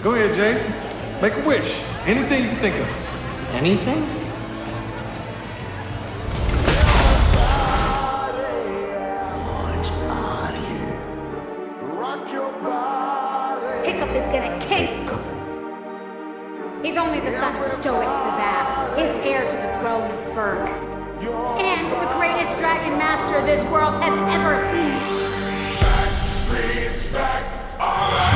Go ahead, Jay. Make a wish. Anything you can think of. Anything? Hiccup is gonna kick. He's only the son of Stoic the Vast, his heir to the throne of Berk, and the greatest dragon master this world has ever seen. Back streets back, alright.